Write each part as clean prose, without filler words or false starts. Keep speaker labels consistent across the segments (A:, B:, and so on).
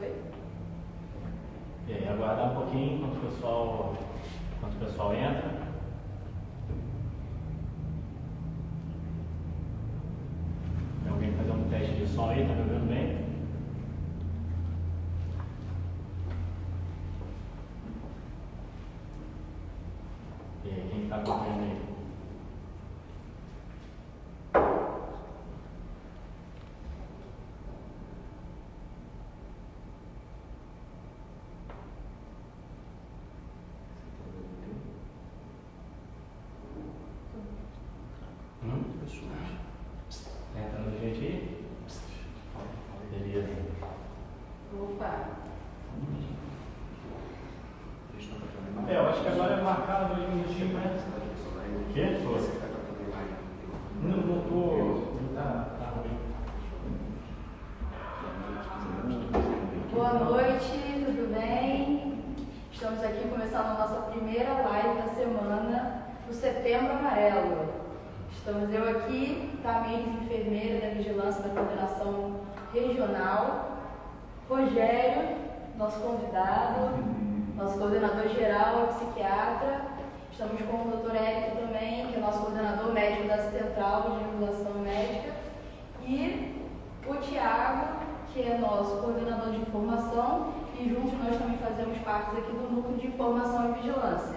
A: Oi?
B: E aí, aguardar um pouquinho enquanto o pessoal entra. Tem alguém fazendo um teste de som aí? Tá me ouvindo bem? E aí, quem tá me ouvindo aí? Entrando gente aí? Beleza.
A: Opa!
B: Eu acho que agora é marcado 2 minutinhos, né? O quê? Não tô. Tá ruim.
A: Boa noite, tudo bem? Estamos aqui começando a nossa primeira live da semana do Setembro Amarelo. Estamos eu aqui, Tamires, enfermeira da Vigilância da Coordenação Regional, Rogério, nosso convidado, nosso coordenador geral, psiquiatra. Estamos com o Dr. Érico também, que é nosso coordenador médico da Central de Regulação Médica, e o Tiago, que é nosso coordenador de informação, e juntos nós também fazemos parte aqui do Núcleo de Informação e Vigilância.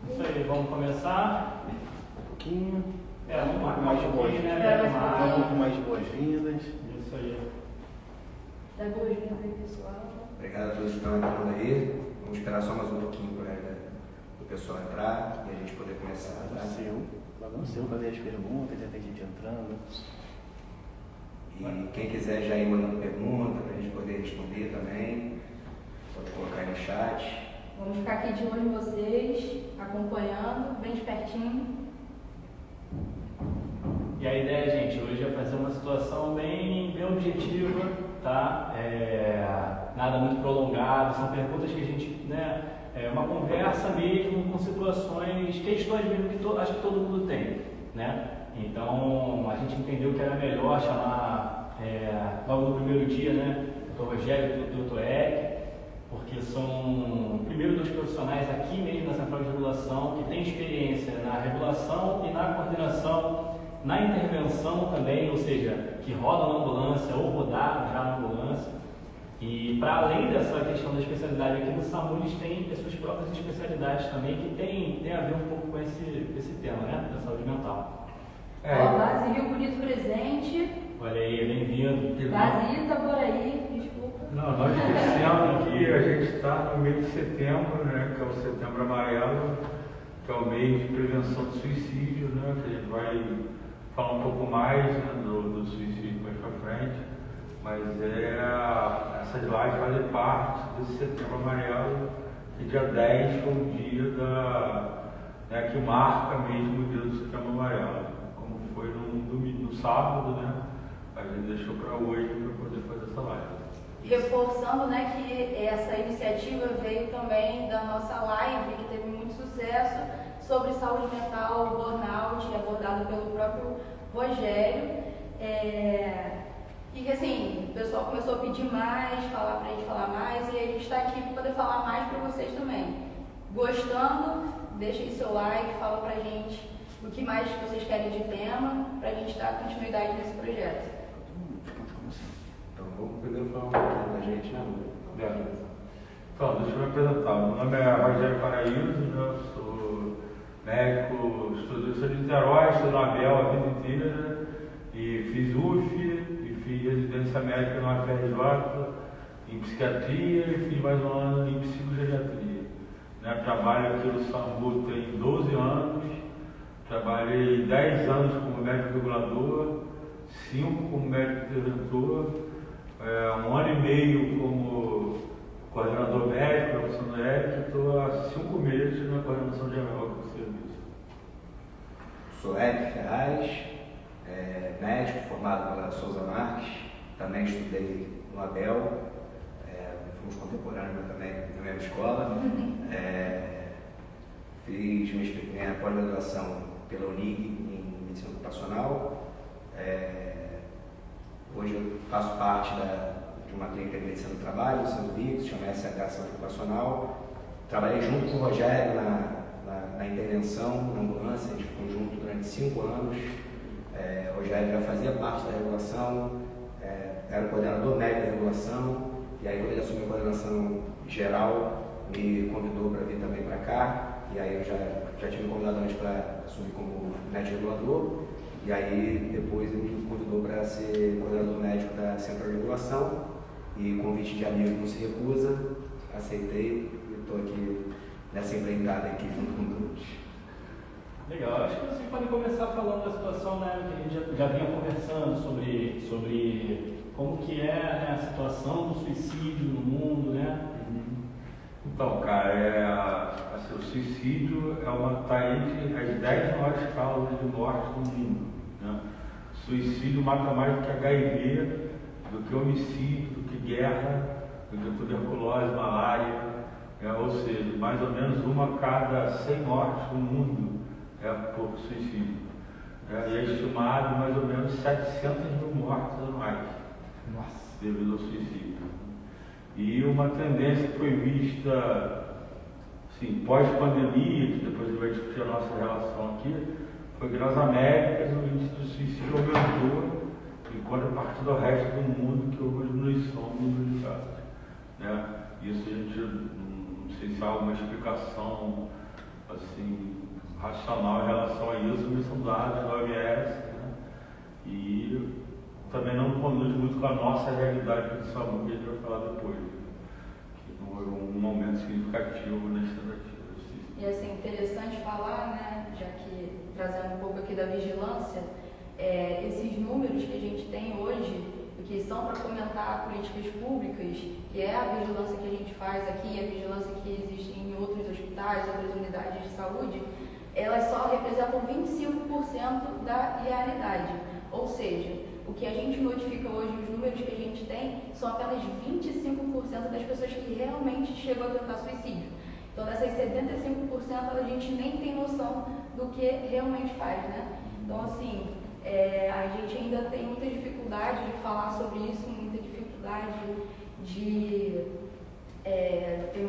B: Isso aí, vamos começar.
C: Um pouquinho.
B: Vamos marcar
C: mais de
B: pouquinho,
C: boas-vindas.
B: né?
C: Um pouco mais de boas-vindas.
B: Isso aí.
A: Dá boas-vindas aí, pessoal.
D: Obrigado a todos que estão entrando aí. Vamos esperar só mais um pouquinho para o pessoal entrar e a gente poder começar. Tá?
C: Bagunceu, fazer as perguntas, já tem gente entrando.
D: E quem quiser já ir mandando pergunta para a gente poder responder também, pode colocar aí no chat.
A: Vamos ficar aqui de olho em vocês, acompanhando, bem de pertinho.
B: E a ideia, gente, hoje é fazer uma situação bem objetiva, tá? Nada muito prolongado, são perguntas que a gente, né? É uma conversa mesmo com situações, questões mesmo que acho que todo mundo tem, né? Então, a gente entendeu que era melhor chamar, logo no primeiro dia, né? O Dr. Rogério e o Dr. Érico, porque são, primeiro, 2 profissionais aqui mesmo na Central de Regulação, que têm experiência na regulação e na coordenação, na intervenção também, ou seja, que rodam na ambulância ou rodaram já na ambulância. E para além dessa questão da especialidade aqui no SAMU, eles têm as suas próprias especialidades também, que tem a ver um pouco com esse tema, né? Da saúde mental.
A: Ó, Vazio, bonito presente.
B: Olha aí, bem-vindo.
A: Vazio tá por aí, desculpa.
E: Não, nós esquecemos que a gente está no mês de setembro, né, que é o Setembro Amarelo, que é o mês de prevenção do suicídio, né, que a gente vai falar um pouco mais, né, do suicídio mais para frente, mas essas lives fazem parte desse Setembro Amarelo, e dia 10 foi o dia que marca mesmo o dia do Setembro Amarelo, como foi no sábado, né, a gente deixou para hoje para poder fazer essa live.
A: Reforçando, né, que essa iniciativa veio também da nossa live, que teve muito sucesso, sobre saúde mental, burnout, abordado pelo próprio Rogério. E que assim, o pessoal começou a pedir mais, falar pra gente falar mais, e a gente está aqui para poder falar mais para vocês também. Gostando, deixa aí seu like, fala pra gente o que mais vocês querem de tema, pra gente dar continuidade nesse projeto.
D: Então vamos primeiro falar um pouquinho da gente, né?
E: Então, deixa eu me apresentar. Meu nome é Rogério Paraíso, né? Eu sou médico, sou de Niterói, estou na Abel a vida inteira, e fiz UF, e fiz residência médica na UFRJ, em psiquiatria, e fiz mais um ano em psicogeriatria. Né? Trabalho aqui no SAMU tem 12 anos, trabalhei 10 anos como médico regulador, 5 como médico interventor, 1 ano e meio como coordenador médico, professor Érico, estou há 5 meses na coordenação geral do serviço.
D: Sou Érico Ferraz, médico formado pela Souza Marques, também estudei no Abel, fomos contemporâneos também na mesma escola. Fiz minha pós-graduação pela Unig em medicina ocupacional. Hoje eu faço parte de uma clínica de medicina do trabalho, o São Luís, se chama SH Saúde Ocupacional. Trabalhei junto com o Rogério na intervenção, na ambulância, a gente ficou junto durante 5 anos. O Rogério já fazia parte da regulação, era o coordenador médico da regulação, e aí quando ele assumiu a coordenação geral, me convidou para vir também para cá, e aí eu já tinha me convidado antes para assumir como médico regulador, e aí depois ele me convidou para ser coordenador médico da Central de Regulação, e convite de amigo não se recusa, aceitei e estou aqui nessa empreitada aqui junto com todos.
B: Legal, acho que vocês podem começar falando da situação, né, que a gente já vinha conversando sobre como que é, né, a situação do suicídio no mundo, né?
E: Então, cara, o suicídio está entre as 10 maiores causas de morte do mundo. Né? Suicídio mata mais do que HIV, do que homicídio, do que guerra, do que tuberculose, malária. Ou seja, mais ou menos 1 a cada 100 mortes no mundo é por suicídio. E é estimado mais ou menos 700 mil mortes anuais devido ao suicídio. E uma tendência que foi vista assim, pós-pandemia, que depois a gente vai discutir a nossa relação aqui, foi que nas Américas o índice de suicídio aumentou, enquanto a partir do resto do mundo que houve uma diminuição do número de casos. Né? Isso a gente não sei se há alguma explicação assim, racional em relação a isso, mas são dados da OMS, né? E também não conduz muito com a nossa realidade de saúde, que a gente vai falar depois, que não houve um aumento significativo nas tentativas.
A: E assim, interessante falar, né, já que trazendo um pouco aqui da vigilância, esses números que a gente tem hoje, que são para comentar políticas públicas, que é a vigilância que a gente faz aqui, a vigilância que existe em outros hospitais, outras unidades de saúde, elas só representam 25% da realidade. Ou seja, o que a gente notifica hoje, os números que a gente tem, são apenas 25% das pessoas que realmente chegam a tentar suicídio. Então, dessas 75%, a gente nem tem noção do que realmente faz, né? Então, assim, a gente ainda tem muita dificuldade de falar sobre isso, muita dificuldade de ter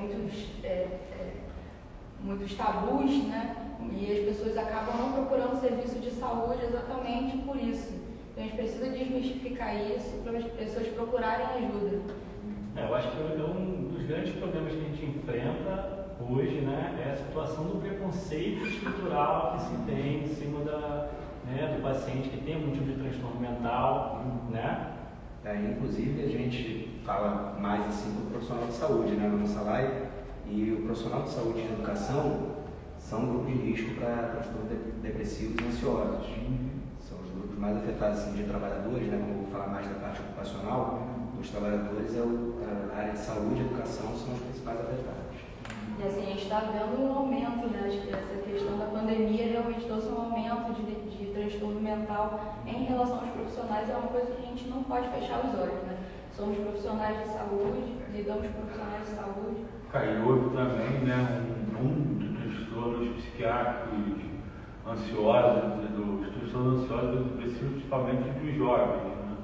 A: muitos tabus, né? E as pessoas acabam não procurando serviço de saúde exatamente por isso. Então a gente precisa desmistificar isso para as pessoas procurarem ajuda.
B: Eu acho que um dos grandes problemas que a gente enfrenta hoje, né, é a situação do preconceito estrutural que se tem em cima do paciente que tem algum tipo de transtorno mental, né?
D: Inclusive a gente fala mais assim do profissional de saúde, né, na nossa live, e o profissional de saúde e de educação são um grupo de risco para transtornos depressivos e ansiosos. São os grupos mais afetados assim, de trabalhadores, né, como eu vou falar mais da parte ocupacional, os trabalhadores, a área de saúde e educação são os principais afetados.
A: E assim, a gente está vendo um aumento, né? Acho que essa questão da pandemia realmente trouxe um aumento de transtorno mental em relação aos profissionais, é uma coisa que a gente não pode fechar os olhos, né? Somos profissionais de saúde, lidamos com profissionais de saúde.
E: E houve também, né, um boom de transtornos psiquiátricos ansiosos, dos transtornos ansiosos e depressivos, principalmente dos jovens, né?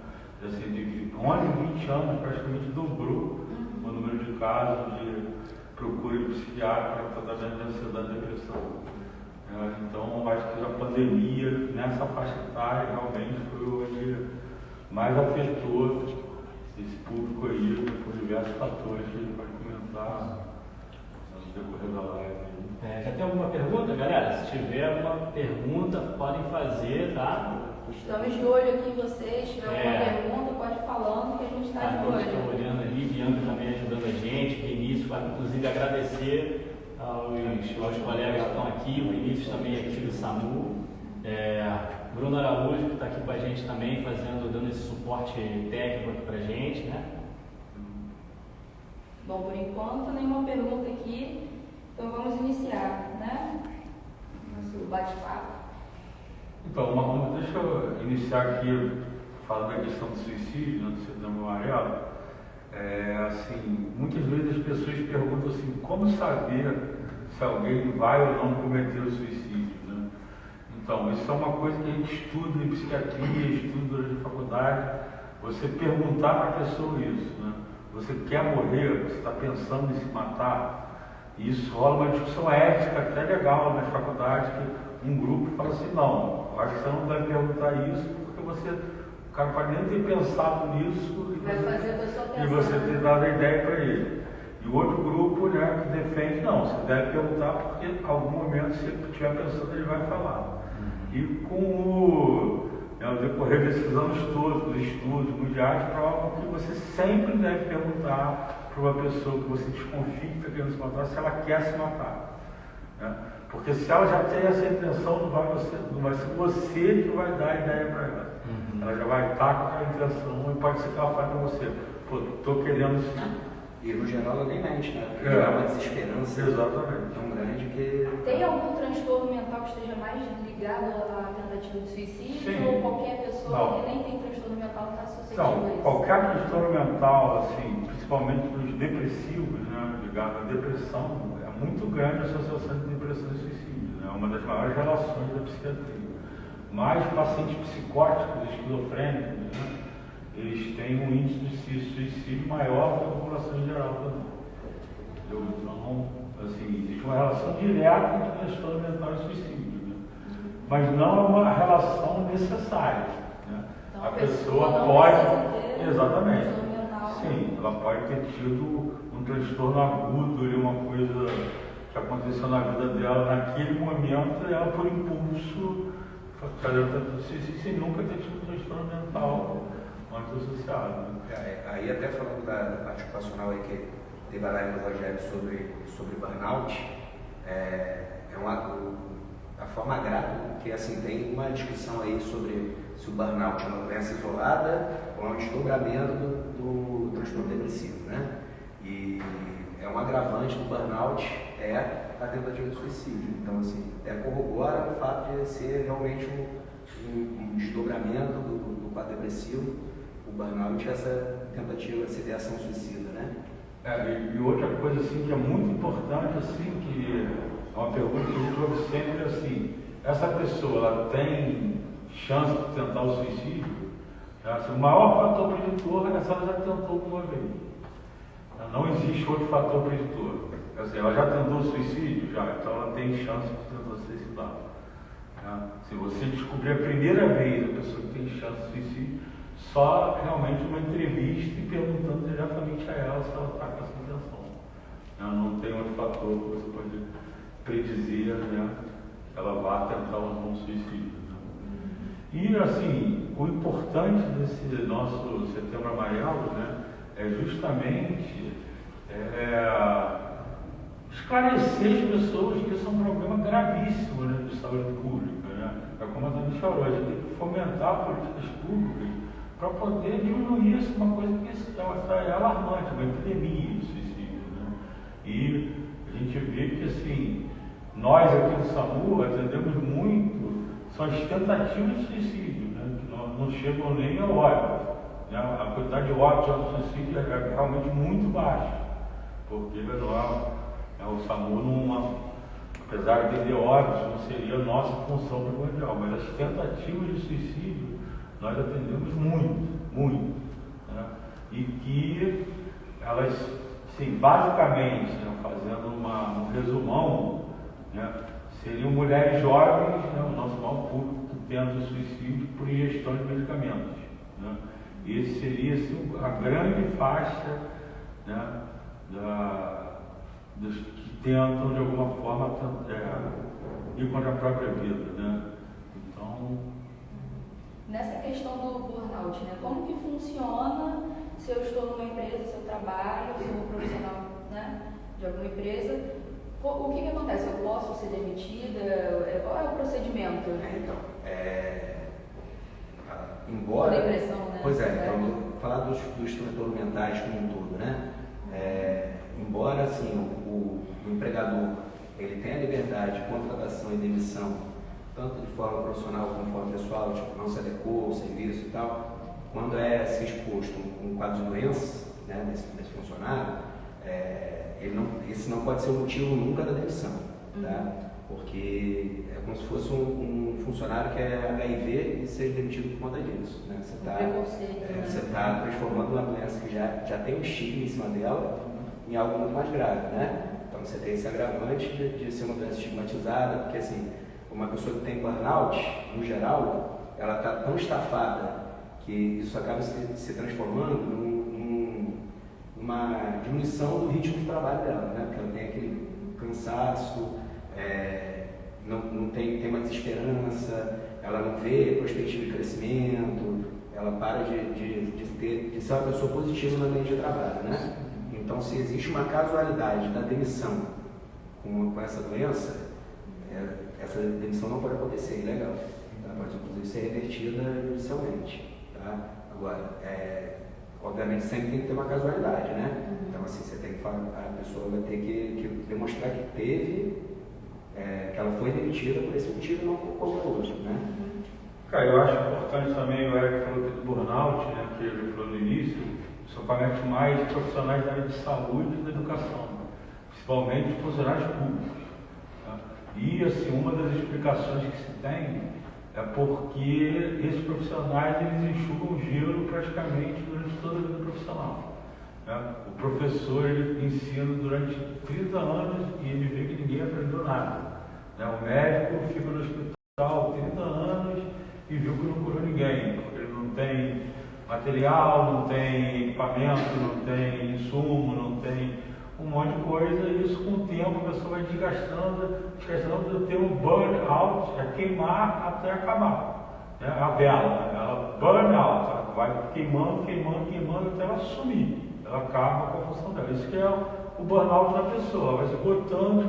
E: Assim, de 11 a 20 anos praticamente dobrou o número de casos de procura de psiquiatra para tratamento de ansiedade e depressão. Então, acho que a pandemia, nessa faixa etária, realmente foi onde mais afetou esse público aí, por diversos fatores que a gente vai comentar no decorrer da live.
B: Já tem alguma pergunta, galera? Se tiver alguma pergunta, podem fazer, tá?
A: Estamos de olho aqui em vocês. Se tiver alguma pergunta, pode ir falando que a gente está de olho.
B: Estou olhando ali, Bianca também ajudando a gente, Vinícius, vai inclusive agradecer aos colegas que estão aqui, o Vinícius também aqui do SAMU, Bruno Araújo, que está aqui com a gente também, dando esse suporte técnico aqui para a gente, né?
A: Bom, por enquanto, nenhuma pergunta aqui, então vamos iniciar, né? Nosso bate-papo.
E: Então, deixa eu iniciar aqui falando da questão do suicídio, do Setembro Amarelo. Assim, muitas vezes as pessoas perguntam assim, como saber se alguém vai ou não cometer o suicídio, né? Então, isso é uma coisa que a gente estuda em psiquiatria, estuda durante a faculdade, você perguntar para a pessoa isso, né? você quer morrer, você está pensando em se matar, e isso rola uma discussão ética até legal nas faculdades, que um grupo fala assim, não, eu acho que você não deve perguntar isso, porque o cara pode nem ter pensado nisso e você ter dado a ideia para ele. E o outro grupo, né, que defende, não, você deve perguntar porque em algum momento, se ele estiver pensando, ele vai falar. E com o decorrer desses anos todos, os estudos mundiais provam que você sempre deve perguntar para uma pessoa que você desconfia que está querendo se matar, se ela quer se matar. Né? Porque se ela já tem essa intenção, não vai ser você que vai dar a ideia para ela. Ela já vai estar com aquela intenção e pode ser que ela fale para você, pô, estou querendo isso.
D: E no geral ela nem mente, né? Porque é uma desesperança tão grande que...
A: Tem algum transtorno mental que esteja mais ligado à tentativa de suicídio?
E: Sim.
A: Ou qualquer pessoa
E: Não.
A: que nem tem transtorno mental está suscetível
E: Então,
A: a isso?
E: qualquer transtorno mental, assim, principalmente os depressivos, né, ligado à depressão, é muito grande a associação de depressão e suicídio, né? É uma das maiores relações da psiquiatria. Mas pacientes psicóticos, esquizofrênicos, né, eles têm um índice de suicídio maior que a população em geral também. Então, assim, existe uma relação direta entre transtorno mental e suicídio, né? Mas não é uma relação necessária. Né?
A: Então,
E: a
A: a
E: pessoa
A: pessoa não
E: pode.
A: precisa ter
E: Exatamente.
A: transtorno mental.
E: Sim, ela pode ter tido um transtorno agudo e uma coisa que aconteceu na vida dela naquele momento, e ela, por impulso, fazer o tentativa de suicídio sem nunca ter tido um transtorno mental muito associado. Né?
D: Aí até falando da parte ocupacional aí que teve a live do Rogério sobre burnout, a forma grata, porque assim, tem uma discussão aí sobre se o burnout é uma doença isolada ou é um desdobramento do transtorno depressivo, né? E é um agravante do burnout a tentativa de suicídio. Então, assim, até corrobora o fato de ser realmente um desdobramento do quadro depressivo, o burnout, essa tentativa, essa ideação suicida, né?
E: E outra coisa assim, que é muito importante, assim, que é uma pergunta que a gente ouve sempre, é assim, essa pessoa ela tem chance de tentar o suicídio? O maior fator preditor é se ela já tentou uma vez. Não existe outro fator preditor. Assim, ela já tentou o suicídio? Já, então ela tem chance de tentar se suicidar. Se você descobrir a primeira vez a pessoa que tem chance de suicídio, só realmente uma entrevista e perguntando diretamente a ela se ela está com essa intenção. Não tem outro fator que você pode predizer, né, que ela vá tentar ou não suicídio. Né? E assim, o importante desse nosso Setembro Amarelo, né, é justamente esclarecer as pessoas que isso é um problema gravíssimo, né, de saúde pública. Né? É como a Dani falou, a gente tem que fomentar políticas públicas para poder diminuir isso, uma coisa que é alarmante, uma epidemia de suicídio. Né? E a gente vê que assim, nós aqui no SAMU atendemos muito, são as tentativas de suicídio, né? Que não chegam nem ao óbito. Né? A quantidade de óbitos de suicídio é realmente muito baixa, porque o SAMU, apesar de ter óbitos, não seria a nossa função primordial, mas as tentativas de suicídio nós atendemos muito. Né? E que elas, sim, basicamente, né, fazendo um resumão, né, seriam mulheres jovens, né, o nosso maior público que tenta suicídio por ingestão de medicamentos. Né? Esse seria assim, a grande faixa, né, dos que tentam de alguma forma ir contra a própria vida. Né? Então,
A: nessa questão do burnout, né? Como que funciona se eu estou numa empresa, se eu trabalho, se eu sou profissional, né, de alguma empresa? O que acontece? Eu posso ser demitida? Qual é o procedimento?
D: Então, embora...
A: Depressão, né?
D: Pois então, falar dos transtornos mentais como um todo, né? Embora, assim, o empregador ele tenha liberdade de contratação e demissão, tanto de forma profissional como de forma pessoal, tipo, não se adequou ao serviço e tal, quando se exposto um quadro de doença, né, desse funcionário, esse não pode ser o motivo nunca da demissão, tá? porque é como se fosse um funcionário que é HIV e seja demitido por conta disso, né? Você está transformando uma doença que já tem um estigma em cima dela em algo muito mais grave, né? Então você tem esse agravante de ser uma doença estigmatizada, porque assim, uma pessoa que tem burnout, no geral, ela está tão estafada que isso acaba se transformando numa diminuição do ritmo de trabalho dela, né? Porque ela tem aquele cansaço, não tem mais esperança, ela não vê perspectiva de crescimento, ela para de ser uma pessoa positiva no ambiente de trabalho, né? Então, se existe uma casualidade da demissão com essa doença, essa demissão não pode acontecer, ilegal. Ela pode, inclusive, ser revertida judicialmente. Tá? Agora, obviamente, sempre tem que ter uma casualidade, né? Então, assim, a pessoa vai ter que demonstrar que teve, que ela foi demitida por esse motivo e não por qualquer outro, né?
E: Cara, eu acho importante também, o Eric falou aqui do burnout, né, que ele falou no início, só comete mais profissionais da área de saúde e da educação, principalmente funcionários públicos. Tá? E, assim, uma das explicações que se tem é porque esses profissionais eles enxugam gelo praticamente durante toda a vida profissional. Né? O professor ele ensina durante 30 anos e ele vê que ninguém aprendeu nada. Né? O médico fica no hospital 30 anos e viu que não curou ninguém, porque ele não tem material, não tem equipamento, não tem insumo, não tem um monte de coisa, e isso com o tempo a pessoa vai desgastando de ter um burnout, queimar até acabar. Né? A vela, ela burn out, ela vai queimando até ela sumir, ela acaba com a função dela. Isso que é o burnout da pessoa, vai se esgotando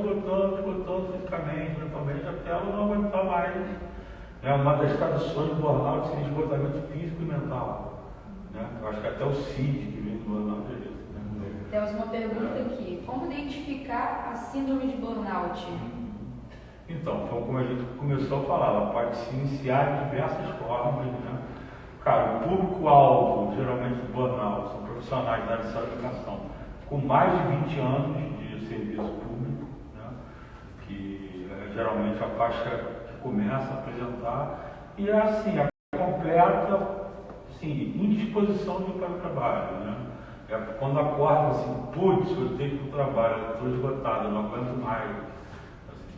E: fisicamente, mentalmente, até ela não aguentar mais. Uma das traduções do burnout seria esgotamento físico e mental. Né? Eu acho que até o CID que vem do burnout é isso. Né?
A: Temos uma pergunta aqui. Como identificar a síndrome de burnout?
E: Então, como a gente começou a falar, ela pode se iniciar de diversas formas. Né? Cara, o público-alvo, geralmente do burnout, são profissionais da área de saúde e educação com mais de 20 anos de serviço público, né? Que geralmente a faixa começa a apresentar, e assim, a completa indisposição de ir para o trabalho. Né? Quando acorda assim, putz, eu tenho que ir para o trabalho, estou esgotado, eu não aguento mais.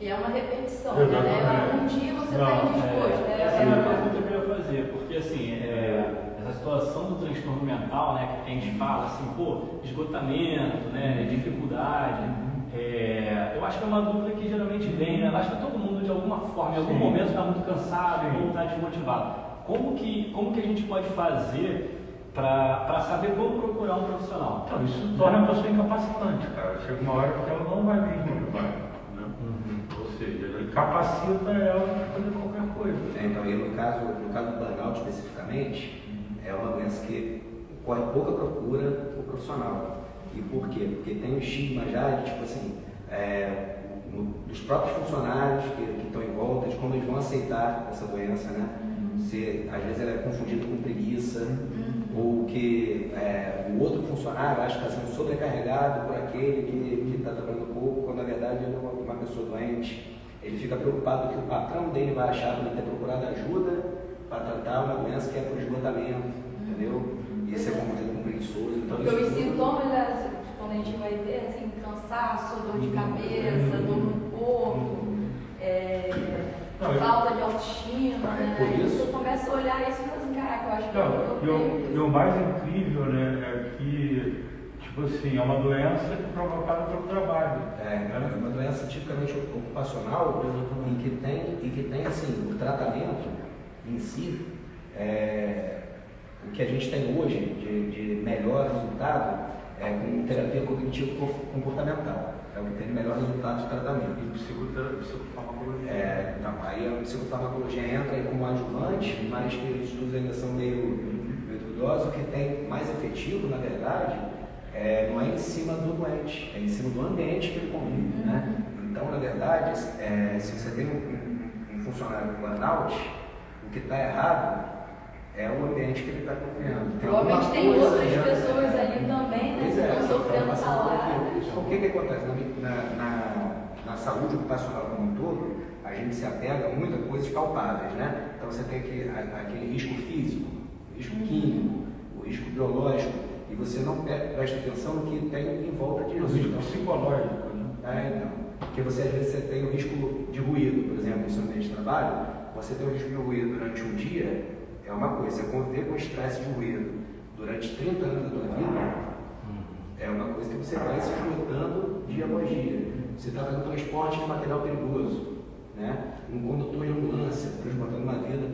A: E é uma repetição, né? Um dia você está indisposto.
B: Essa é a pergunta que eu ia fazer, porque assim, essa situação do transtorno mental, né, que a gente fala assim, esgotamento, né, dificuldade, eu acho que é uma dúvida que geralmente vem, né? Eu acho que todo mundo de alguma forma, em algum momento está muito cansado ou está desmotivado. Como que a gente pode fazer para saber como procurar um profissional?
E: Então, isso torna a pessoa incapacitante, cara. Chega uma hora que ela não vai mesmo no trabalho, né? Ou seja, incapacita ela de fazer qualquer coisa.
D: Então, e no caso do burnout especificamente, é uma doença que corre pouca procura por profissional. E por quê? Porque tem um estigma já de, tipo assim, dos próprios funcionários que estão em volta, de como eles vão aceitar essa doença, né? Se, às vezes ela é confundida com preguiça, ou que o outro funcionário acha que está sendo sobrecarregado por aquele que está trabalhando pouco, quando na verdade ele é uma pessoa doente. Ele fica preocupado que o patrão dele vai achar que ele ter procurado ajuda para tratar uma doença que é por esgotamento, entendeu? E isso é confundido com preguiçoso. Então,
A: porque os sintomas, quando a gente vai ver, assim, cansaço, dor de cabeça, dor no corpo, falta de autoestima, né?
D: Por isso.
A: Você começa a olhar isso e fala assim, caraca, eu acho que
E: E o mais incrível, né, é que, tipo assim, é uma doença que é provocada pelo trabalho.
D: É uma doença tipicamente ocupacional e que tem assim, o tratamento em si, o que a gente tem hoje de melhor resultado é com terapia cognitivo-comportamental. É o que tem melhor resultado de tratamento.
E: E psicofarmacologia.
D: Então, aí a psicofarmacologia entra aí como adjuvante, mas que os estudos ainda são meio duvidosos. O que tem mais efetivo, na verdade, não é em cima do doente, é em cima do ambiente que ele convive, né? Então, na verdade, se você tem um funcionário com burnout, o que está errado é o ambiente que ele está convivendo.
A: Provavelmente tem outras pessoas ali também, né? Que estão sofrendo salário.
D: O que acontece? na saúde ocupacional como um todo, a gente se apega muito a coisas palpáveis, né? Então você tem aquele risco físico, o risco químico, o risco biológico, e você não presta atenção no que tem em volta disso.
E: O risco psicológico, né?
D: Então. Porque às vezes você tem o risco de ruído, por exemplo, no seu ambiente de trabalho, você tem o risco de ruído durante um dia, é uma coisa, você conviver com estresse de ruído durante 30 anos da tua vida, é uma coisa que você vai se esgotando dia após dia. Você está fazendo transporte de material perigoso, né? Um condutor de ambulância, transportando uma vida,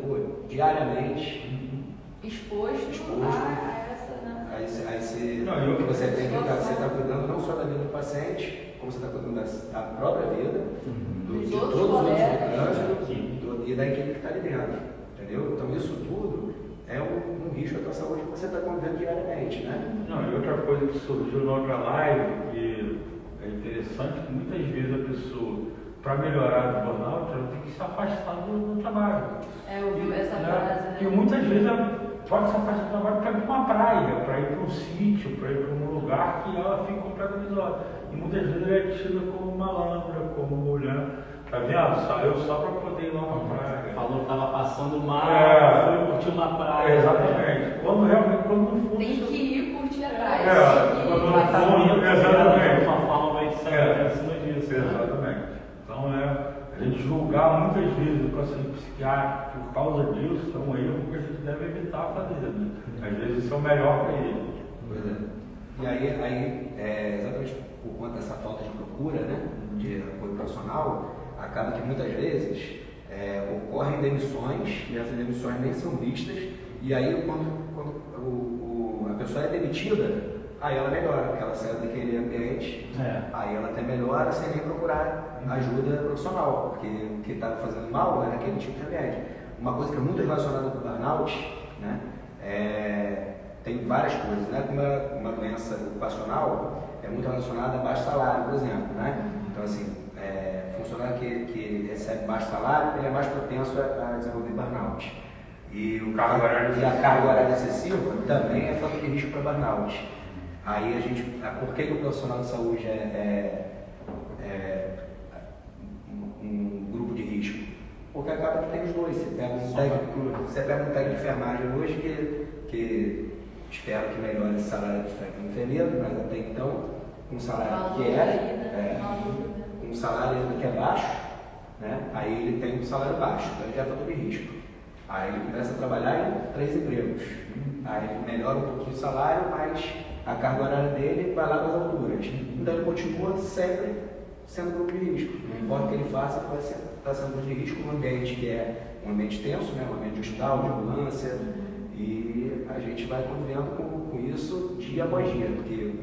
D: diariamente.
A: Exposto. A essa, né?
D: Aí você tem que você está cuidando não só da vida do paciente, como você está cuidando da própria vida, de todos os outros do trânsito e da equipe que está ali dentro, entendeu? Então isso tudo é um risco à tua saúde que você está convivendo diariamente, né?
E: Não, e outra coisa que surgiu na outra live, que é interessante, que muitas vezes a pessoa, para melhorar do burnout, ela tem que se afastar do trabalho.
A: Eu vi essa frase, né?
E: E muitas vezes ela pode se afastar do trabalho para ir para uma praia, para ir para um sítio, para ir para um lugar que ela fica completamente isolada. E muitas vezes ela é tida como malandra, como mulher. Tá vendo? Saiu só para poder ir lá na praia.
B: Falou que estava passando mal, foi curtir uma praia.
E: Exatamente. Quando no fundo.
A: Tem que ir curtir a praia.
E: Quando no fundo, exatamente.
B: De uma forma vai sair em cima disso.
E: Exatamente. Então, a gente julgar muitas vezes o paciente psiquiátrico por causa disso é um erro que a gente deve evitar fazer. Né? Às vezes isso é o melhor para ele.
D: Pois é. E aí exatamente por conta dessa falta de procura, né, de apoio profissional, acaba que muitas vezes ocorrem demissões, e essas demissões nem são vistas, e aí quando a pessoa é demitida, aí ela melhora, porque ela sai daquele ambiente, aí ela até melhora sem nem procurar ajuda profissional, porque o que estava fazendo mal era aquele tipo de ambiente. Uma coisa que é muito relacionada com o burnout, né, tem várias coisas, né, como uma doença ocupacional, é muito relacionada a baixo salário, por exemplo, né? Então, assim, funcionário que recebe baixo salário, ele é mais propenso a desenvolver burnout. E a carga horária excessiva também é fator de risco para burnout. Aí por que o profissional de saúde é um grupo de risco? Porque acaba que tem os dois. Você pega um técnico de enfermagem hoje que espero que melhore esse salário de técnico enfermeiro, mas até então um salário que um salário que é baixo, né? Aí ele tem um salário baixo, então ele já é fator de risco. Aí ele começa a trabalhar em 3 empregos. Aí ele melhora um pouquinho o salário, mas a carga horária dele vai lá para as alturas. Então ele continua sempre sendo grupo de risco. Não importa o que ele faça, ele vai estar sendo grupo de risco num ambiente que é um ambiente tenso, né? Um ambiente de hospital, de ambulância. E a gente vai convivendo com isso dia após dia, porque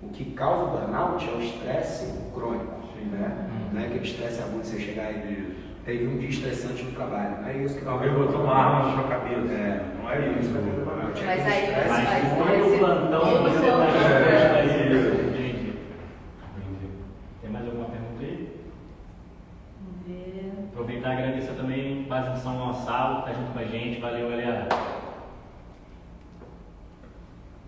D: o que causa o burnout é o estresse crônico, né? Não é aquele estresse agudo, você chegar e teve um dia estressante no trabalho, não é isso que
E: alguém botou uma arma na sua cabeça,
D: não é isso que é o burnout.
A: Mas aí
B: Mas foi o plantão que você vai entendi. Tem mais alguma pergunta aí?
A: Vamos ver.
B: Aproveitar e agradecer também Base de São Gonçalo, que está junto com a gente. Valeu, galera.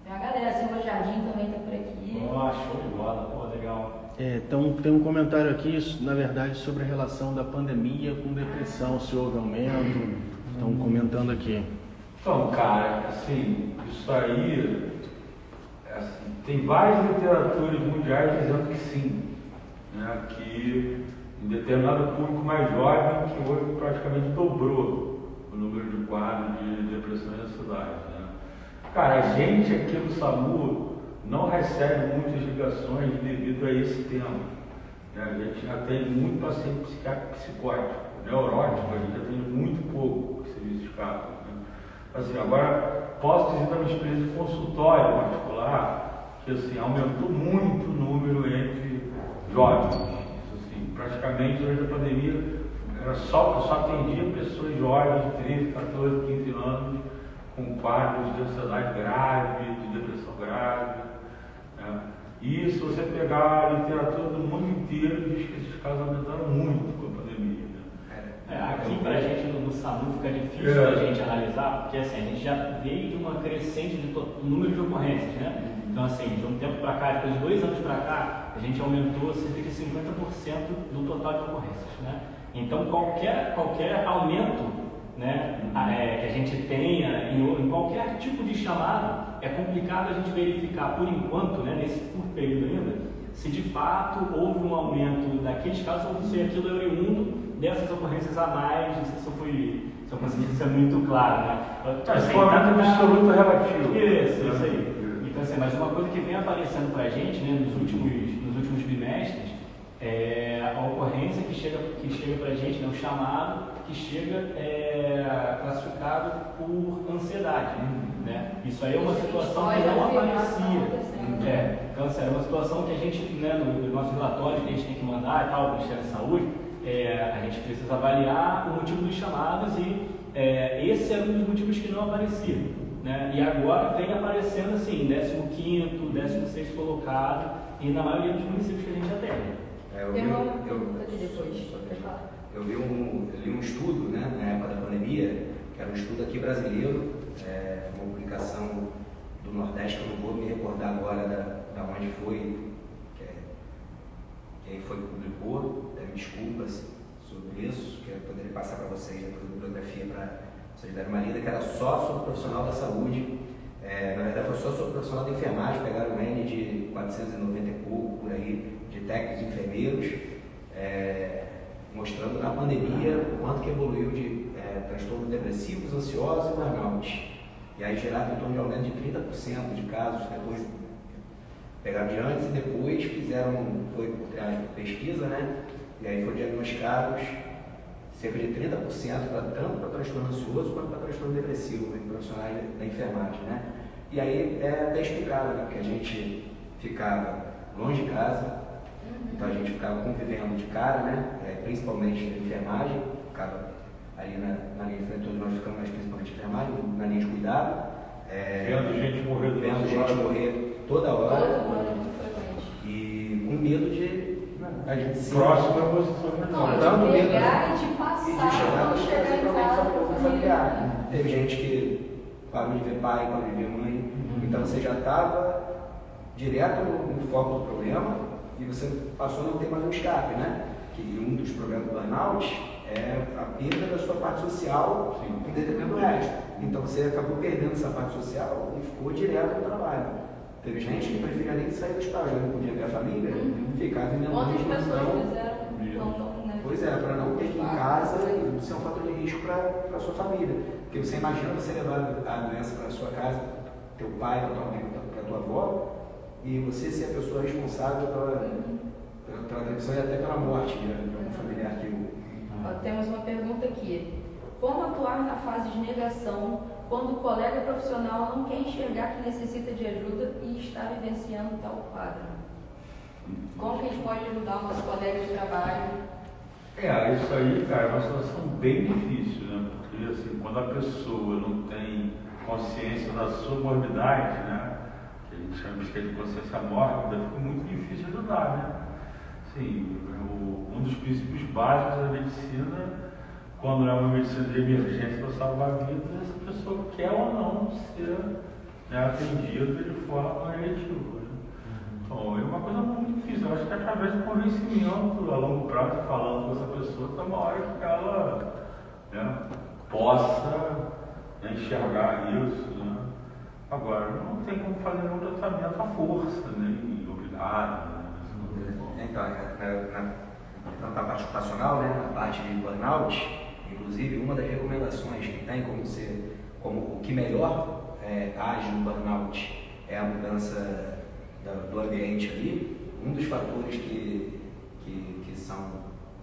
A: Tem a galera, Senhor Jardim também está por aqui.
B: Show de bola, pô, legal.
C: Então, tem um comentário aqui, na verdade, sobre a relação da pandemia com depressão, se houve aumento. Estão comentando aqui.
E: Então, cara, assim, isso aí, tem várias literaturas mundiais dizendo que sim, né, que em determinado público mais jovem, que hoje praticamente dobrou o número de quadros de depressão e ansiedade, né. Cara, a gente aqui no SAMU não recebe muitas ligações devido a esse tema, né? A gente já tem muito paciente psicótico, neurótico, a gente já tem muito pouco serviço de caso, né? Assim, agora, posso dizer da minha experiência de consultório particular, que assim, aumentou muito o número entre jovens. Isso, assim, praticamente durante a pandemia, só atendia pessoas jovens de 13, 14, 15 anos, com quadros de ansiedade grave, de depressão grave, né? E se você pegar a literatura do mundo inteiro, diz que esses casos aumentaram muito com a pandemia, né?
B: Aqui aqui para a gente no SAMU fica difícil da gente analisar, porque assim, a gente já veio de uma crescente de número de ocorrências, né? Então assim, de um tempo para cá, depois de 2 anos para cá, a gente aumentou cerca de 50% do total de ocorrências, né? Então qualquer aumento, né, que a gente tenha em qualquer tipo de chamado, é complicado a gente verificar por enquanto, né, nesse curto período ainda, se de fato houve um aumento daqueles casos ou se aquilo é oriundo dessas ocorrências a mais. Não sei se eu consegui ser muito claro, né?
E: Esse aumento absoluto relativo.
B: Isso aí. Então, assim, mas uma coisa que vem aparecendo para a gente, né, nos últimos bimestres, é a ocorrência que chega para a gente, né, o chamado que chega classificado por ansiedade, né? Isso aí é uma situação que não aparecia. Então, assim, é uma situação que a gente, né, no nosso relatório que a gente tem que mandar e tal, para o Ministério da Saúde, a gente precisa avaliar o motivo dos chamados e esse era um dos motivos que não aparecia, né? E agora vem aparecendo assim, 15º, 16º colocado e na maioria dos municípios que a gente atende.
D: Eu li um estudo, né, na época da pandemia, que era um estudo aqui brasileiro, uma publicação do Nordeste, que eu não vou me recordar agora da onde foi, quem foi que publicou, me desculpas sobre isso, que eu poderia passar para vocês depois da bibliografia para vocês darem uma lida, que era só sobre o profissional da saúde, na verdade foi só sobre o profissional da enfermagem, pegaram um N de 490 e pouco por aí, de técnicos e enfermeiros, mostrando na pandemia o quanto que evoluiu de transtornos depressivos, ansiosos e burnout. E aí geraram em torno de aumento de 30% de casos, depois pegaram de antes e depois fizeram, foi por pesquisa, né? E aí foram diagnosticados cerca de 30% tanto para transtorno ansioso quanto para transtorno depressivo em profissionais da enfermagem, né? E aí é até explicado, né? Porque a gente ficava longe de casa, então a gente ficava convivendo de cara, né? Principalmente na enfermagem, ficava ali na linha de frente, todos nós ficamos, mas principalmente na enfermagem, na linha de cuidado.
E: Vendo gente morrer
D: toda hora.
A: Muito frequente.
D: E com medo de a gente se
E: próximo a posição
A: de pegar e de passar quando chegar em casa
D: familiar. Teve gente que parou de ver pai, parou de ver mãe, então você já estava direto no foco do problema e você passou a não ter mais um escape, né? Que um dos problemas do burnout é a perda da sua parte social em detrimento do resto. Então você acabou perdendo essa parte social e ficou direto no trabalho. Teve gente que preferia nem sair do hospital, já não podia ver a família, ficava vivendo
A: quantas pessoas fizeram?
D: Pois é, para não ter que ir em casa e ser um fator de risco para a sua família. Porque você imagina você levar a doença para a sua casa, teu pai, para tua mãe, para tua avó, e você ser a pessoa responsável pela transmissão e até pela morte de um familiar que
A: Temos uma pergunta aqui. Como atuar na fase de negação quando o colega profissional não quer enxergar que necessita de ajuda e está vivenciando tal quadro? Como que a gente pode ajudar o nosso colega de trabalho?
E: Isso aí, cara, é uma situação bem difícil, né? Porque, assim, quando a pessoa não tem consciência da sua morbidade, né? Que a gente chama de consciência mórbida, fica muito difícil ajudar, né? Sim, um dos princípios básicos da medicina, quando é uma medicina de emergência para salvar vidas, essa pessoa quer ou não ser, né, atendida de forma efetiva. Então, é uma coisa muito difícil. Eu acho que através do convencimento a longo prazo, falando com essa pessoa, está uma hora que ela, né, possa, né, enxergar isso. Né? Agora, não tem como fazer um tratamento à força, né, obrigado.
D: Então, na parte ocupacional, né, na parte de burnout, inclusive uma das recomendações que tem como o que melhor age no burnout é a mudança do ambiente ali. Um dos fatores que são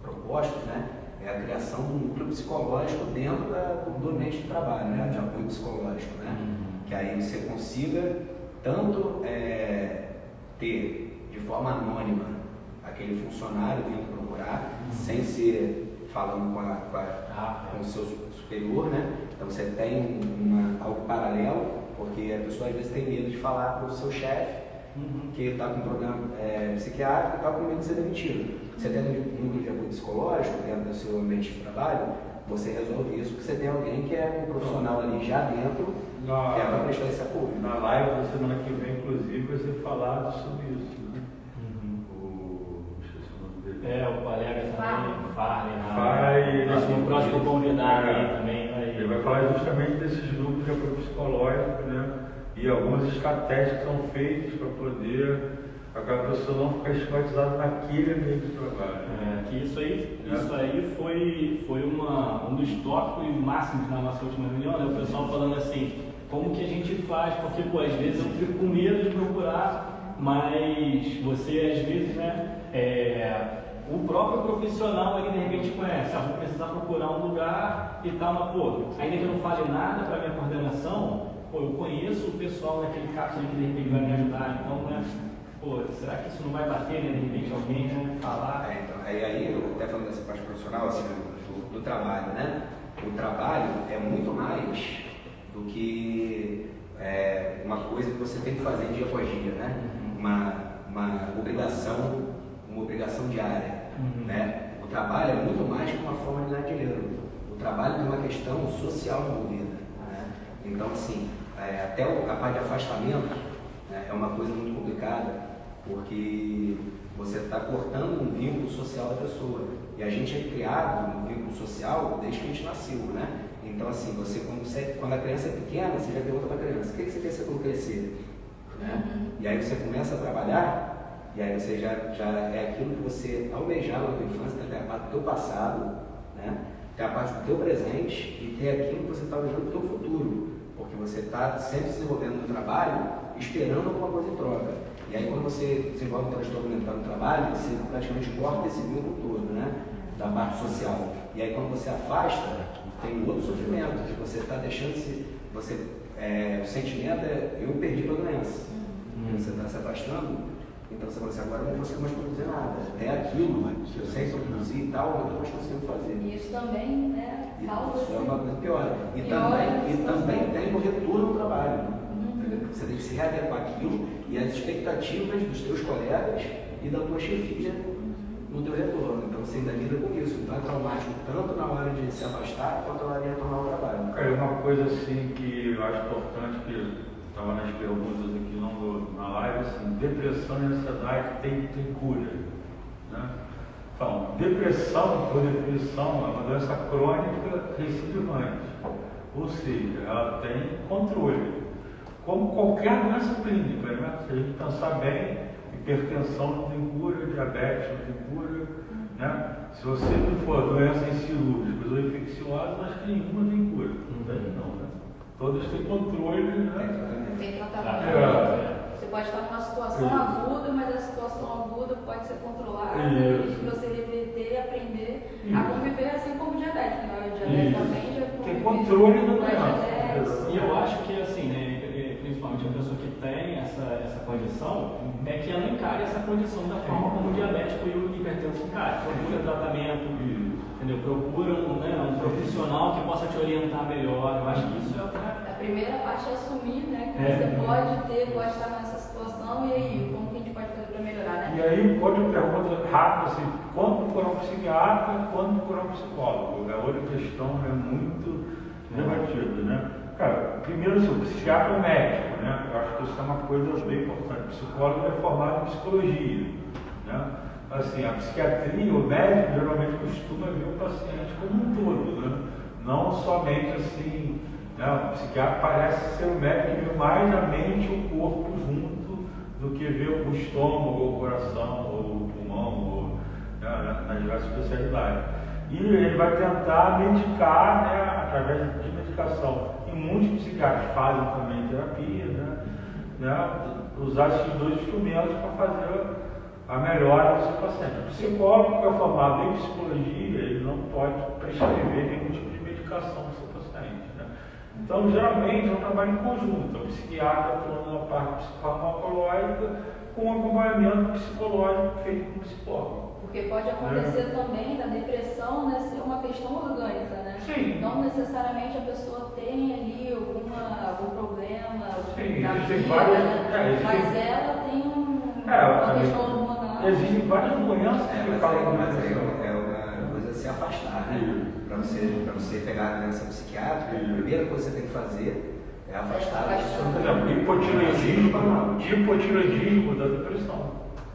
D: propostos, né, é a criação de um núcleo psicológico dentro do ambiente de trabalho, né, de apoio psicológico, né, que aí você consiga tanto ter de forma anônima aquele funcionário vindo procurar, sem ser falando com o seu superior, né? Então você tem algo paralelo, porque a pessoa às vezes tem medo de falar para o seu chefe que está com um problema psiquiátrico e está com medo de ser demitido. Você tem um núcleo de apoio psicológico dentro do seu ambiente de trabalho, você resolve isso, porque você tem alguém que é um profissional ali já dentro, que é para prestar esse apoio.
E: Na live da semana que vem, inclusive, vai ser falado sobre isso, né? Esqueci o nome dele.
B: O colega também,
E: Farley,
B: o próximo convidado aí também.
E: Ele vai falar justamente desses grupos de apoio psicológico, né? E algumas estratégias que são feitas para poder aquela pessoa não ficar estigmatizada naquele ambiente de trabalho.
B: Que isso aí foi um dos tópicos máximos na nossa última reunião, né? O pessoal falando assim, como que a gente faz? Porque, às vezes eu fico com medo de procurar, mas você, às vezes, né? O próprio profissional ali de repente conhece, vou precisar procurar um lugar e tal, mas ainda que eu não fale nada para minha coordenação, eu conheço o pessoal naquele capítulo que de repente vai me ajudar, então, né? Será que isso não vai bater, né? De repente alguém, né, falar?
D: Então, aí eu até falando dessa parte profissional, assim, do trabalho, né? O trabalho é muito mais do que uma coisa que você tem que fazer dia após dia, né? Uma obrigação diária, né? O trabalho é muito mais que uma forma de ganhar dinheiro. O trabalho tem uma questão social envolvida, né? Então, assim, até a parte de afastamento, né, é uma coisa muito complicada, porque você está cortando um vínculo social da pessoa. E a gente é criado um vínculo social desde que a gente nasceu, né? Então, assim, quando a criança é pequena, você já pergunta para a criança, o que você quer ser quando crescer? Né? E aí você começa a trabalhar, e aí você já é aquilo que você almejava na tua infância, tem a parte do teu passado, né? Tem a parte do teu presente e tem aquilo que você está almejando do teu futuro. Porque você está sempre se desenvolvendo no trabalho, esperando alguma coisa em troca. E aí quando você desenvolve um transtorno mental no trabalho, você praticamente corta esse vínculo todo, né? Da parte social. E aí quando você afasta, tem um outro sofrimento, que você está deixando o sentimento eu perdi para a doença. Você está se afastando, então você fala assim, agora eu não consigo mais produzir nada. É aquilo que eu sei produzir e tal, eu não estou mais conseguindo fazer.
A: E isso também, né?
D: Isso é uma coisa pior. E também tem o retorno ao trabalho. Você tem que se readequar àquilo e às expectativas dos teus colegas e da tua chefia no teu retorno. Então você ainda lida com isso. Então é traumático tanto na hora de se afastar quanto na hora de retornar ao trabalho.
E: É uma coisa assim que eu acho importante, que estava nas perguntas aqui na live, assim, depressão e ansiedade tem cura, né? Então, depressão, por definição, é uma doença crônica recidivante, ou seja, ela tem controle, como qualquer doença clínica, né? Se a gente pensar bem, hipertensão não tem cura, diabetes não tem cura, né? Se você não for doença cirúrgicas ou infecciosas, acho que nenhuma tem cura, não tem não, né? Todas têm controle, né?
A: Tem tratamento. Você pode estar numa situação aguda, mas a situação aguda pode ser controlada e você reverter e aprender a conviver assim como o diabético. Né? O diabético também já
E: tem controle no diabetes.
B: E eu acho que assim, né, principalmente a pessoa que tem essa condição, é que ela encare essa condição da forma como o diabético e o hipertenso encaram. Procura tratamento, entendeu? Procura um profissional que possa te orientar melhor. Eu acho que isso é
A: a primeira parte é assumir, né, que você pode estar nessa situação, e aí, como que a gente pode fazer para melhorar, né?
E: E aí pode perguntar rápido assim, quando procurar um psiquiatra, quando procurar um psicólogo? A outra questão é muito debatida, né? Cara, primeiro assim, o psiquiatra é um médico, né? Eu acho que isso é uma coisa bem importante. O psicólogo é formado em psicologia, né? Assim, a psiquiatria, o médico geralmente costuma ver o paciente como um todo, né? Não somente assim, né? O psiquiatra parece ser o médico que vê mais a mente e o corpo junto do que vê o estômago, ou o coração, ou o pulmão, ou, né, nas diversas especialidades. E ele vai tentar medicar, né, através de medicação. E muitos psiquiatras fazem também terapia, né, usar esses dois instrumentos para fazer a melhora do seu paciente. O psicólogo que é formado em psicologia, ele não pode prescrever nenhum tipo de medicação para o seu paciente. Né? Então, geralmente, é um trabalho em conjunto. O psiquiatra atua na parte farmacológica com acompanhamento psicológico feito com o psicólogo.
A: Porque pode acontecer também da depressão, né, ser uma questão orgânica, né?
E: Sim.
A: Não necessariamente a pessoa tem ali algum problema,
E: Sim,
A: na
E: existem
A: vida,
E: várias,
A: né? Mas ela tem uma questão hormonal.
E: Existem várias doenças
D: Mas
E: que
D: aí
E: falam
D: é uma coisa a se afastar, né? Para você pegar a doença psiquiátrica, a primeira coisa que você tem que fazer é afastar a pessoa.
E: Hipotireoidismo da depressão.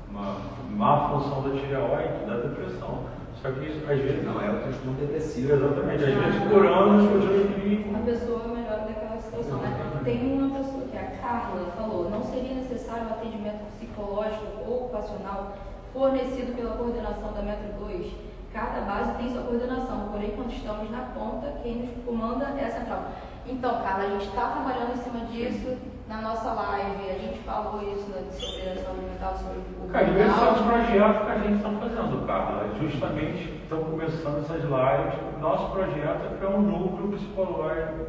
E: Uma má função da tireoide da depressão. Só que isso, às vezes,
D: não é o transtorno depressivo.
E: Exatamente. Às vezes, por anos,
A: a pessoa melhora daquela situação, né? Tem uma pessoa que a Carla falou, não seria necessário um atendimento psicológico ou ocupacional fornecido pela coordenação da Metro 2? Cada base tem sua coordenação, porém, quando estamos na ponta, quem nos comanda é a central. Então, Carla, a gente está trabalhando em cima disso na nossa live, a gente falou isso sobre a saúde mental, sobre o
E: Às vezes é um projeto que a gente está fazendo, Carla. Justamente estão começando essas lives. Nosso projeto é criar um núcleo psicológico.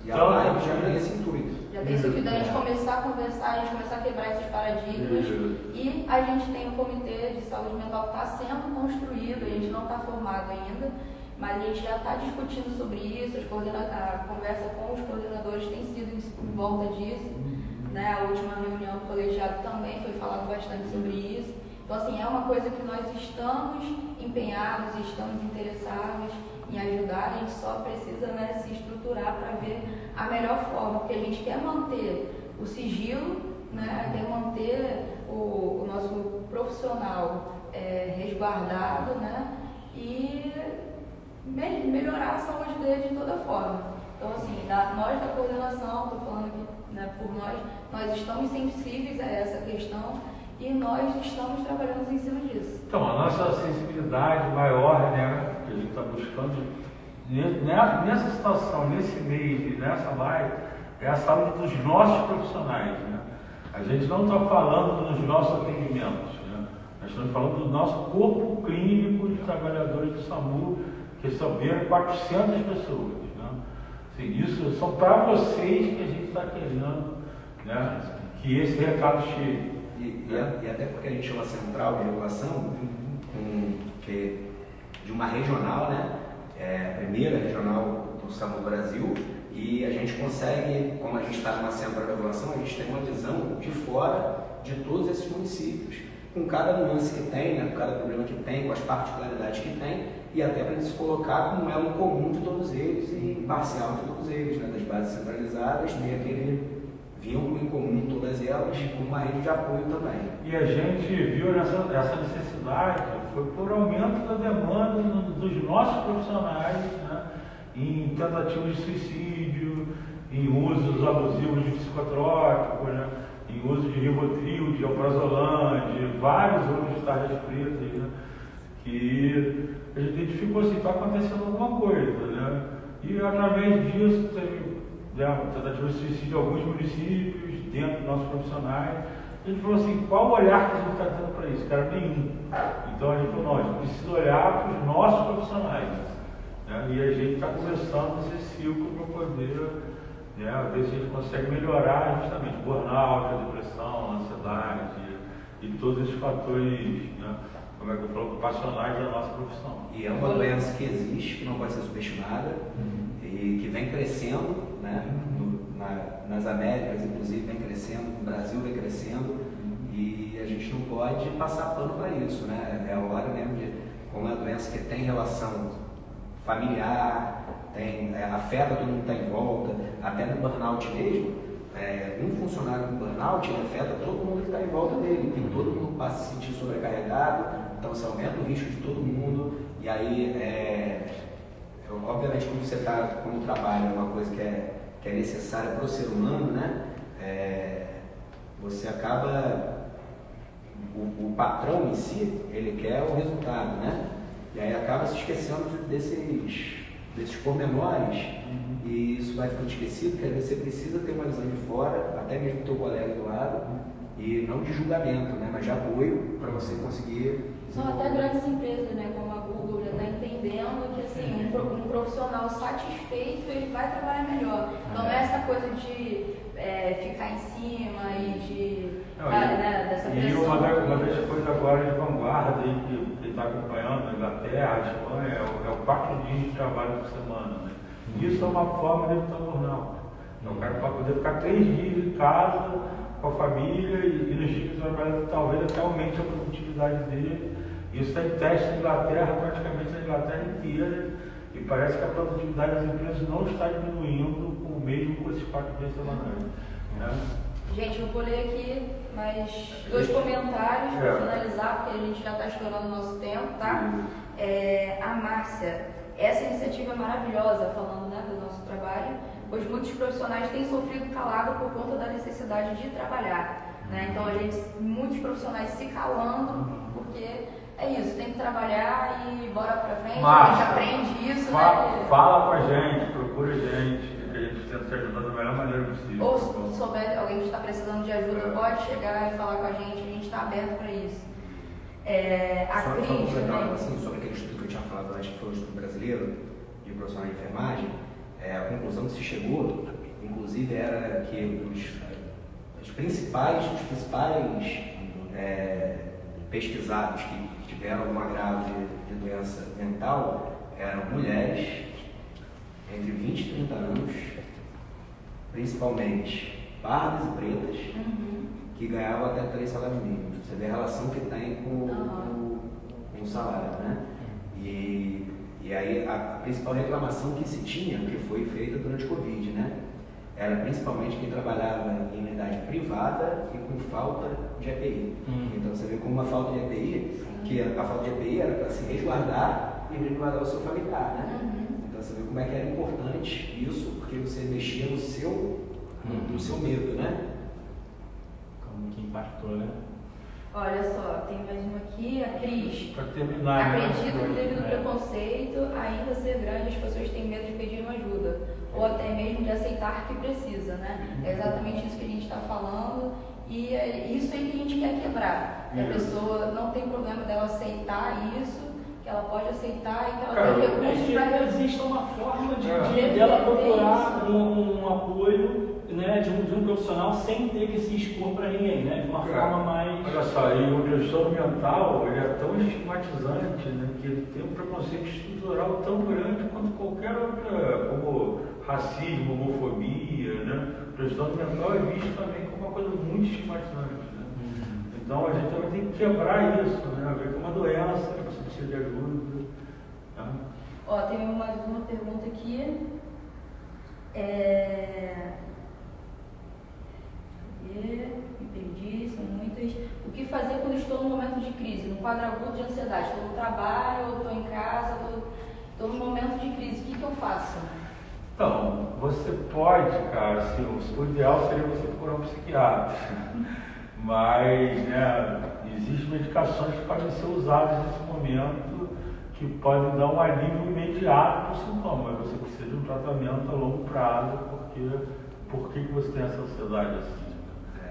D: E a live já tem esse intuito.
A: Já tem esse intuito da gente começar a conversar, a gente começar a quebrar esses paradigmas. E a gente tem um comitê de saúde mental que está sendo construído, a gente não está formado ainda, mas a gente já está discutindo sobre isso, a conversa com os coordenadores tem sido em volta disso. Né? A última reunião do colegiado também foi falado bastante sobre isso. Então, assim, é uma coisa que nós estamos empenhados, estamos interessados em ajudar, a gente só precisa, né, se estruturar para ver a melhor forma, porque a gente quer manter o sigilo, né, quer manter o nosso profissional resguardado, né, e melhorar a saúde dele de toda forma. Então, assim, nós da coordenação, estou falando aqui, né, por nós estamos sensíveis a essa questão e nós estamos trabalhando em cima disso.
E: Então, a nossa sensibilidade maior, né, que a gente está buscando, nessa situação, nesse mês, nessa live, é a saúde dos nossos profissionais. Né? A gente não está falando dos nossos atendimentos, né? Nós estamos falando do nosso corpo clínico de trabalhadores do SAMU, que são bem 400 pessoas. Né? Assim, isso são para vocês que a gente está querendo, né, que esse recado chegue.
D: E até porque a gente é uma central de regulação que de uma regional, né? A primeira regional do SAMU Brasil, e a gente consegue, como a gente está numa central de regulação, a gente tem uma visão de fora de todos esses municípios, com cada nuance que tem, né? Com cada problema que tem, com as particularidades que tem, e até para se colocar como elo comum de todos eles e imparcial de todos eles, né? Das bases centralizadas, tem aquele vínculo em comum todas elas, com uma rede de apoio também.
E: E a gente viu essa necessidade, foi por aumento da demanda dos nossos profissionais, né, em tentativas de suicídio, em usos abusivos de psicotrópicos, né, em uso de Rivotril, de Alprazolam, de vários outros de tarjas pretas, né, que a gente identificou assim, está acontecendo alguma coisa, né, e através disso teve tentativa de suicídio em alguns municípios, dentro dos nossos profissionais. A gente falou assim, qual o olhar que a gente está tendo para isso? Cara, nenhum. Então a gente falou, não, a gente precisa olhar para os nossos profissionais. Né? E a gente está começando esse ciclo para poder, né, ver se a gente consegue melhorar justamente o burnout, a depressão, a ansiedade e todos esses fatores, né, como é que eu falo, ocupacionais da nossa profissão.
D: E é uma doença que existe, que não pode ser subestimada, e que vem crescendo, né? Nas Américas, inclusive, vem crescendo, no Brasil vem crescendo, e a gente não pode passar pano para isso, né? É a hora mesmo de, como é uma doença que tem relação familiar, afeta todo mundo que está em volta, até no burnout mesmo, um funcionário com burnout afeta todo mundo que está em volta dele, e todo mundo passa a se sentir sobrecarregado, então você aumenta o risco de todo mundo, e aí, obviamente, quando o trabalho é uma coisa que é necessária para o ser humano, né? Você acaba, o patrão em si, ele quer o resultado, né? E aí acaba se esquecendo desses pormenores, e isso vai ficando esquecido, porque você precisa ter uma visão de fora, até mesmo do teu colega do lado, e não de julgamento, né? Mas de apoio para você conseguir.
A: São até grandes empresas, né, como a Google, já está entendendo que assim, um profissional satisfeito, ele vai trabalhar melhor. Então não é essa coisa de ficar em cima e dessa pressão.
E: E uma das coisas agora de vanguarda aí, que está acompanhando a Inglaterra, a Espanha, é o 4 dias de trabalho por semana. Né? Isso é uma forma de evitar burnout. Então o cara pode poder ficar 3 dias em casa com a família, e nos dias que trabalha talvez até aumente a produtividade dele, Isso está em teste na Inglaterra, praticamente na Inglaterra inteira, e parece que a produtividade das empresas não está diminuindo mesmo com esses 4 dias semanais. Né?
A: Gente, eu vou ler aqui mais 2 comentários para finalizar, porque a gente já está estourando o nosso tempo, tá? A Márcia, essa iniciativa é maravilhosa, falando, né, do nosso trabalho, pois muitos profissionais têm sofrido calado por conta da necessidade de trabalhar. Né? Então, muitos profissionais se calando, porque é isso, tem que trabalhar e bora pra frente, a gente aprende isso, né?
E: Fala com a gente, procura a gente, que a gente tenta te ajudar da melhor maneira possível.
A: Ou se souber alguém que está precisando de ajuda, pode chegar e falar com a gente está aberto para isso. A Cris também.
D: Assim, sobre aquele estudo que eu tinha falado antes, que foi o estudo brasileiro de profissional de enfermagem, a conclusão que se chegou, inclusive, era que os principais pesquisados que tiveram algum agravo de doença mental eram mulheres entre 20 e 30 anos, principalmente pardas e pretas, que ganhavam até 3 salários mínimos. Você vê a relação que tem com o salário, né? E aí a principal reclamação que se tinha, que foi feita durante o Covid, né? Era principalmente quem trabalhava em unidade privada e com falta de EPI. Então você vê como uma falta de EPI, que a falta de EPI era para se resguardar e resguardar o seu familiar, né? Então você vê como é que era importante isso, porque você mexia no seu medo, né?
B: Como que impactou, né?
A: Olha só, tem mais uma aqui, a Cris.
E: Para terminar,
A: Acredito que devido ao preconceito ainda ser grande, as pessoas têm medo de pedir uma ajuda, ou até mesmo de aceitar que precisa, né? É exatamente isso que a gente está falando, e é isso aí que a gente quer quebrar. Que a pessoa não tem problema dela aceitar isso, que ela pode aceitar e que ela tem recursos para
B: existe uma forma de ela procurar um apoio, né, de um profissional sem ter que se expor para ninguém, né? De uma forma mais...
E: Olha só, e o transtorno mental, ele é tão estigmatizante, né, que ele tem um preconceito estrutural tão grande quanto qualquer outra, como racismo, homofobia, né? O transtorno mental é visto também como uma coisa muito estigmatizante, né? Então a gente também tem que quebrar isso, né? Ver como uma doença, que você precisa de ajuda. Tá?
A: Ó, tem mais uma pergunta aqui. Me perdi, são muitas. O que fazer quando estou num momento de crise, num quadro agudo de ansiedade? Estou no trabalho, ou estou em casa, estou num momento de crise. O que eu faço?
E: Então, você pode, cara, o ideal seria você procurar um psiquiatra. Mas, né, existem medicações que podem ser usadas nesse momento que podem dar um alívio imediato para o sintoma, mas você precisa de um tratamento a longo prazo, porque por que você tem essa ansiedade assim?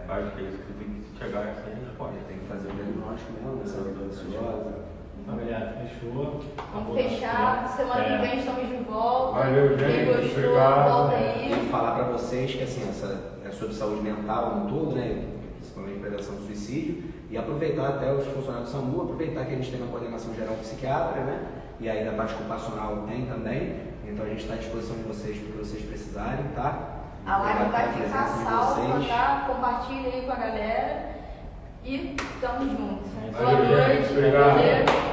E: Acho que é isso que você tem que chegar a essa resposta.
D: Tem que fazer o diagnóstico mesmo, essa vida ansiosa.
B: Então, galera, fechou.
A: Vamos fechar. Semana que vem estamos de volta.
E: Valeu, gente.
A: Quem gostou,
E: Obrigado.
A: volta
D: E
A: aí.
D: falar para vocês que assim, é sobre saúde mental no todo, né? Principalmente prevenção do suicídio, e aproveitar até os funcionários do SAMU, aproveitar que a gente tem uma coordenação geral psiquiatra, né? E aí da parte ocupacional tem também, então a gente está à disposição de vocês para o que vocês precisarem, tá?
A: A live vai
D: Obrigado pela
A: ficar
D: presença de
A: salva,
D: vocês.
A: tá? Compartilha aí com a galera. E estamos juntos.
E: Valeu,
A: Boa
E: gente.
A: noite.
E: Obrigado.
A: Bom dia.